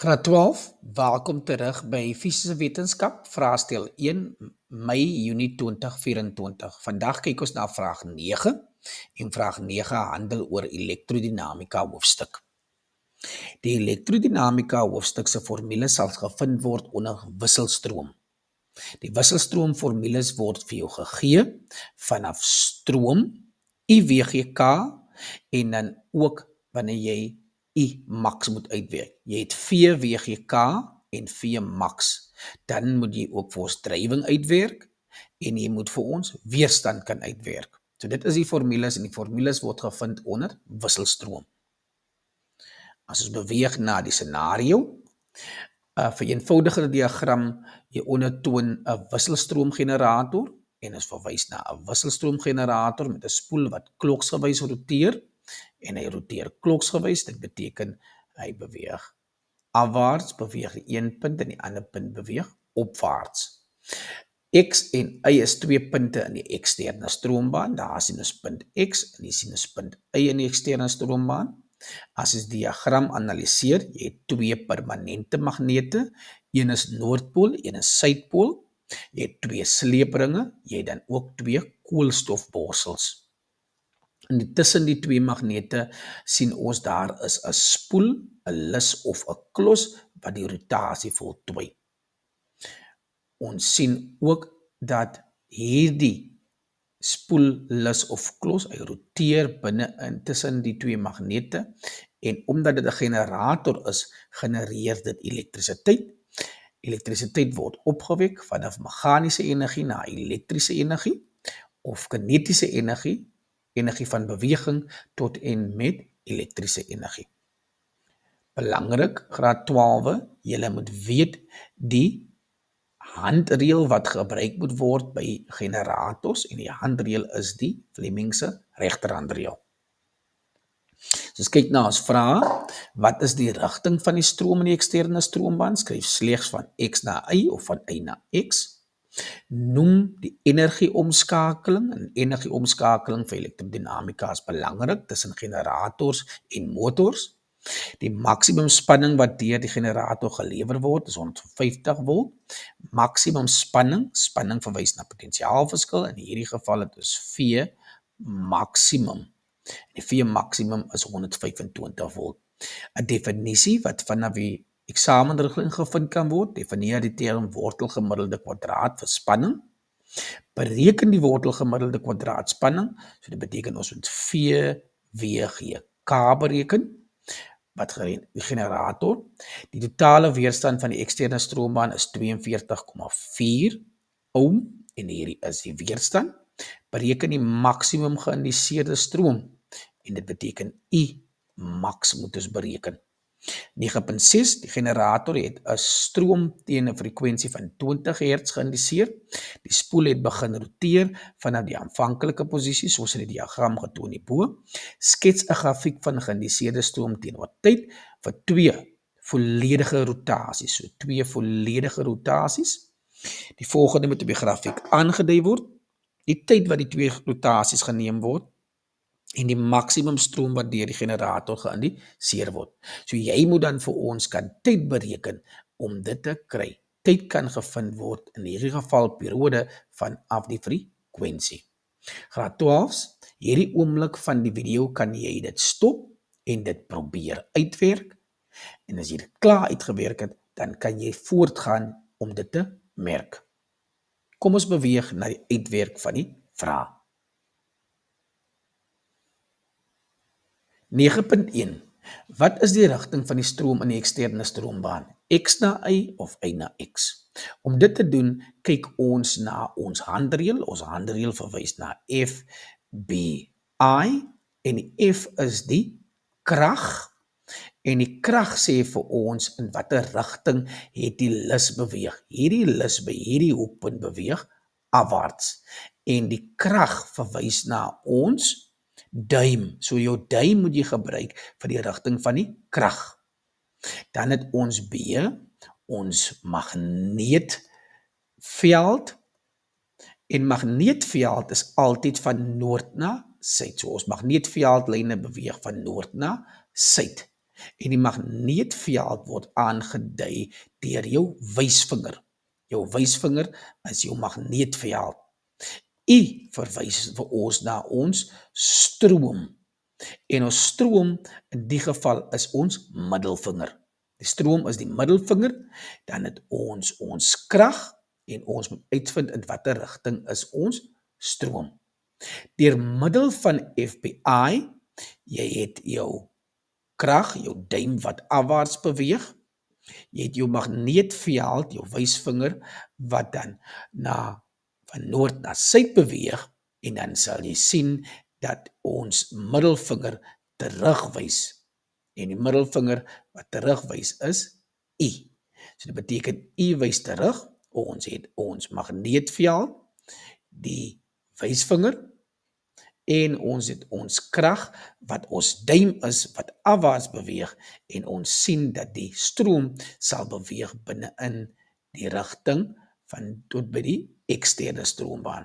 Graad 12, welkom terug by Fisiese Wetenskap, vraestel 1, Mei, Junie 2024. Vandag kyk ons na vraag 9 en vraag 9 handel oor elektrodinamika hoofstuk. Die elektrodinamika hoofstuk se formules sal gevind word onder wisselstroom. Die wisselstroomformules word vir jou gegee vanaf stroom, IWGK en dan ook wanneer jy I max moet uitwerk. Jy het VWGK en V max. Dan moet jy ook vir ons drywing uitwerk en jy moet vir ons weerstand kan uitwerk. So dit is die formules en die formules word gevind onder wisselstroom. As ons beweeg na die scenario, vir 'n eenvoudiger diagram, jy ondertoon 'n wisselstroomgenerator en ons verwys na 'n wisselstroomgenerator met 'n spoel wat kloksgewys roteer. En hy roteer kloksgewys, dit beteken hy beweeg afwaarts, beweeg die een punt en die ander punt beweeg opwaarts. X en Y is twee punte in die eksterne stroombaan, daar sien ons punt X en hier sien ons punt Y in die eksterne stroombaan. As ons die diagram analiseer, jy het twee permanente magnete, een is noordpool, een is suidpool, jy het twee sleepringe, jy het dan ook twee koolstofborsels. En tussen die twee magnete sien ons daar is 'n spoel, 'n lus of 'n klos wat die rotasie voltooi. Ons sien ook dat hierdie spoel, lus of klos, hy roteer binne in tussen die twee magnete en omdat dit 'n generator is, genereer dit elektrisiteit. Elektrisiteit word opgewek vanaf meganiese energie na elektriese energie of kinetiese energie van beweging tot en met elektriese energie. Belangrik, graad 12, julle moet weet die handreël wat gebruik moet word by generators en die handreël is die Flemingse regterhandreël. So ons kyk na ons vraag, wat is die rigting van die stroom in die eksterne stroombaan? Skryf slegs van X na Y of van Y na X. Noem die energieomskakeling. En energieomskakeling vir elektrodinamika is belangrik tussen generators en motors. Die maksimum spanning wat deur die generator gelewer word is 150 volt. Maksimum spanning verwys na potensiaalverskil. In hierdie geval het ons V maksimum. Die V maksimum is 125 volt. 'n Definisie wat vanaf die eksamenriglyne gevind kan word, definieer die term wortelgemiddelde kwadraat vir spanning. Bereken die wortelgemiddelde kwadraat spanning, so dit beteken ons moet VWGK bereken, wat die generator. Die totale weerstand van die eksterne stroombaan is 42,4 ohm en hierdie is die weerstand. Bereken die maksimum geïnduseerde stroom en dit beteken I max moet ons bereken. 9.6, die generator het 'n stroom teen 'n frekwensie van 20 Hz geïnduseer. Die spoel het begin roteer vanaf die aanvanklike posisie, soos in die diagram getoon hierbo. Skets 'n grafiek van geïnduseerde stroom teenoor tyd vir twee volledige rotasies. So twee volledige rotasies. Die volgende moet op die grafiek aangedui word. Die tyd wat die twee rotasies geneem word en die maksimum stroom wat deur die generator geïnduseer word. So jy moet dan vir ons kan tyd bereken om dit te kry. Tyd kan gevind word in hierdie geval periode vanaf die frekwensie. Graad 12, hierdie oomblik van die video kan jy dit stop en dit probeer uitwerk. En as jy dit klaar uitgewerk het, dan kan jy voortgaan om dit te merk. Kom ons beweeg na die uitwerk van die vraag. 9.1. Wat is die rigting van die stroom in die eksterne stroombaan? X na Y of Y na X? Om dit te doen, kyk ons na ons handreël. Ons handreël verwys na FBI en die F is die krag. En die krag sê vir ons in watter rigting het die lus beweeg. Hierdie lus by hierdie hoekpunt beweeg afwaarts. En die krag verwys na ons duim. So jou duim moet jy gebruik vir die rigting van die krag. Dan het ons B, ons magneetveld. En magneetveld is altyd van noord na suid. So ons magneetveldlyne beweeg van noord na suid. En die magneetveld word aangedui deur jou wysvinger. Jou wysvinger is jou magneetveld. U verwys vir ons na ons stroom. En ons stroom in die geval is ons middelvinger. Die stroom is die middelvinger, dan het ons krag en ons moet uitvind in watter rigting is ons stroom. Deur middel van FBI, jy het jou krag, jou duim wat afwaarts beweeg, jy het jou magneetveld, jou wysvinger, wat dan van noord na suid beweeg, en dan sal jy sien dat ons middelvinger terugwys. En die middelvinger wat terugwys is U. So dit beteken U wys terug, ons het ons magneetveld, die wysvinger, en ons het ons krag wat ons duim is wat afwaarts beweeg, en ons sien dat die stroom sal beweeg binne in die rigting van tot by die eksterne stroombaan.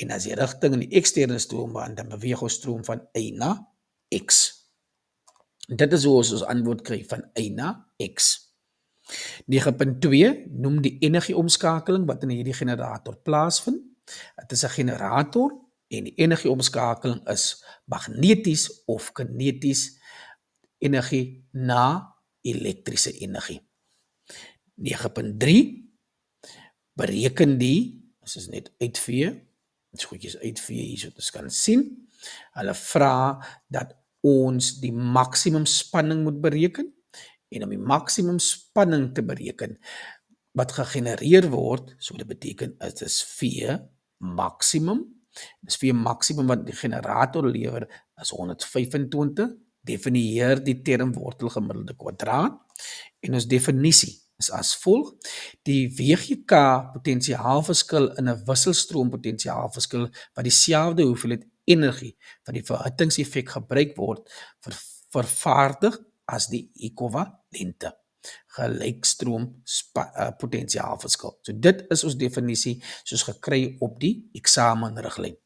En as die rigting in die eksterne stroombaan, dan beweeg ons stroom van Y na X. Dit is hoe ons antwoord kry van Y na X. 9.2 noem die energieomskakeling wat in hierdie generator plaasvind. Dit is 'n generator en die energieomskakeling is magneties of kineties energie na elektriese energie. 9.3 bereken die, as ons net uitvee, ons goedjies uitvee hier so ons kan sien, hulle vra dat ons die maksimum spanning moet bereken, en om die maksimum spanning te bereken wat gegenereer word, so dit beteken dit is V maksimum. Dis V maksimum wat die generator lewer is 125. Definieer die term wortelgemiddelde kwadraat, en ons definisie is as volg: die WGK potensiaalverskil in 'n wisselstroom potensiaalverskil wat dieselfde hoeveelheid energie van die verhittingseffek gebruik word vervaardig as die ekwivalente gelykstroom potensiaalverskil. So dit is ons definisie soos gekry op die eksamenriglyn.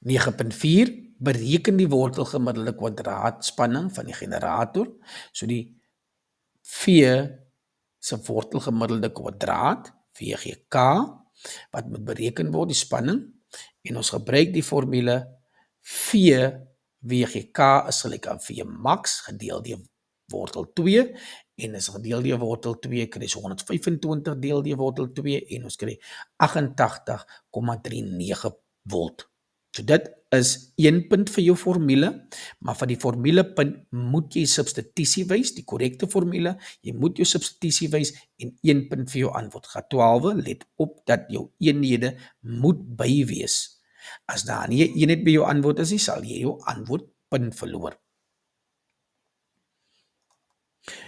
9.4 bereken die wortelgemiddelde kwadraatspanning van die generator. So die V se wortelgemiddelde kwadraat, VGK, wat moet bereken word, die spanning, en ons gebruik die formule V WGK is gelyk aan V max gedeel deur wortel 2, en as gedeel deur wortel 2 kry ons 125 deel deur wortel 2, en ons kry 88,39 volt. So dit is 1 punt vir jou formule, maar van die formulepunt moet jy substitusie wys, die korrekte formule, jy moet jou substitusie wys, en 1 punt vir jou antwoord. Graad 12, let op dat jou eenhede moet by wees. As daar nie 'n eenheid by jou antwoord is, sal jy jou antwoordpunt verloor.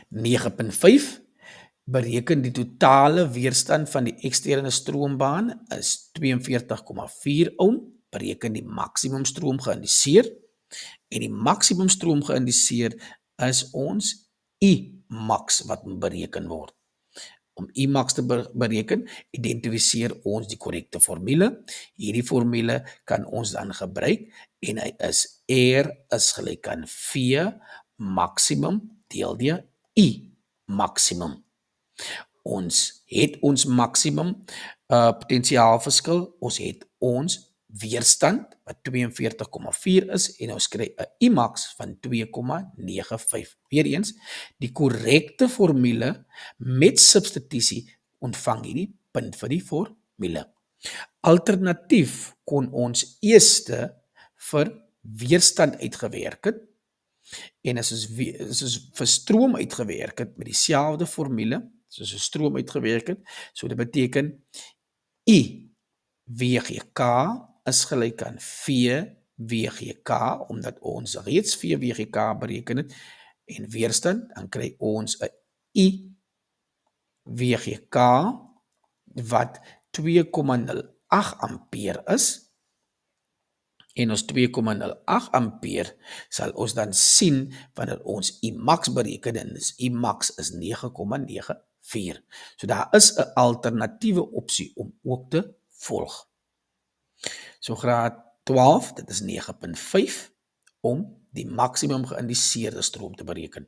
9.5 bereken die totale weerstand van die eksterne stroombaan is 42,4 ohm. Bereken die maksimum stroom geïndiseer, en die maksimum stroom geïndiseer is ons I max wat moet bereken word. Om I max te bereken, identifiseer ons die korrekte formule. Hierdie formule kan ons dan gebruik, en hy is R is gelyk aan V maksimum deel deur I maksimum. Ons het ons maksimum potensiaalverskil, ons het ons weerstand wat 42,4 is, en ons kry 'n I max van 2,95. Weereens, die korrekte formule met substitusie ontvang hierdie punt vir die formule. Alternatief kon ons eerste vir weerstand uitgewerk het, en as ons vir stroom uitgewerk het met dieselfde formule, soos 'n stroom uitgewerk het, so dit beteken I WGK is gelyk aan V WGK, omdat ons reeds V WGK bereken het, en weerstand, dan kry ons 'n I WGK wat 2,08 ampere is, en ons 2,08 ampere sal ons dan sien wanneer ons I max bereken, en I max is 9,94. So daar is 'n alternatiewe opsie om ook te volg. So graad 12, dit is 9.5, om die maksimum geïndiseerde stroom te bereken.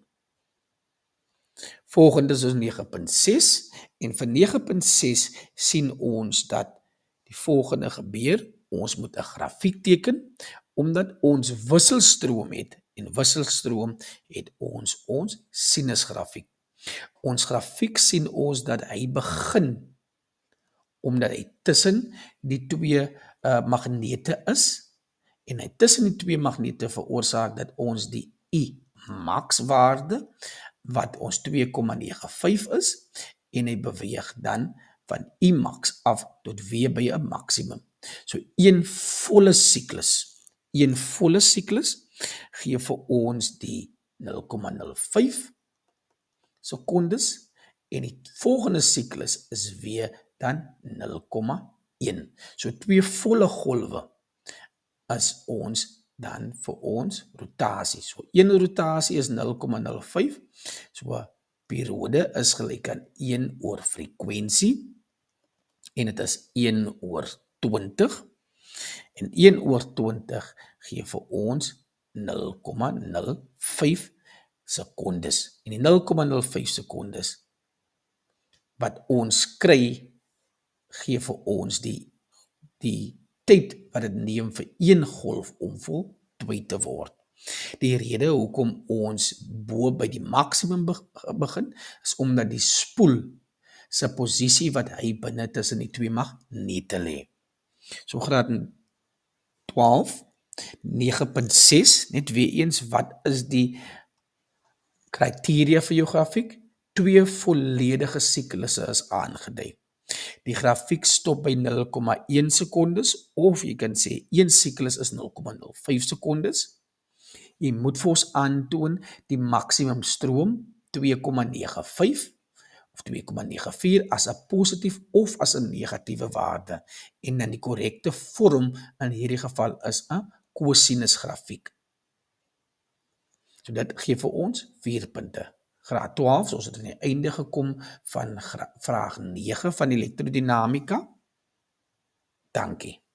Volgende is 9.6 en vir 9.6 sien ons dat die volgende gebeur. Ons moet 'n grafiek teken omdat ons wisselstroom het en wisselstroom het ons sinusgrafiek. Ons grafiek sien ons dat hy begin omdat hy tussen die twee magnete is en hy tussen die twee magnete veroorsaak dat ons die I max waarde wat ons 2,95 is en hy beweeg dan van I max af tot weer by 'n maksimum. So een volle siklus gee vir ons die 0,05 sekondes en die volgende siklus is weer dan 0,1. So twee volle golwe is ons dan vir ons rotasie. So een rotasie is 0,05. So periode is gelyk aan 1 oor frekwensie en dit is 1 oor 20 en 1 oor 20 gee vir ons 0,05 sekondes. En die 0,05 sekondes wat ons kry gee vir ons die tyd wat dit neem vir een golf om voltooi te word. Die rede hoekom ons bo by die maksimum begin is omdat die spoel se posisie wat hy binne tussen die twee magnete lê. So graad 12 9.6 net weer eens wat is die kriteria vir jou grafiek? Twee volledige siklusse is aangedui. Die grafiek stop by 0,1 sekondes of jy kan sê een siklus is 0,05 sekondes. Jy moet vir ons aantoon die maksimum stroom 2,95 of 2,94 as 'n positief of as 'n negatiewe waarde en dan die korrekte vorm in hierdie geval is 'n kosinus grafiek. So dit gee vir ons 4 punte. Graad 12, so ons het aan die einde gekom van vraag 9 van elektrodinamika. Dankie.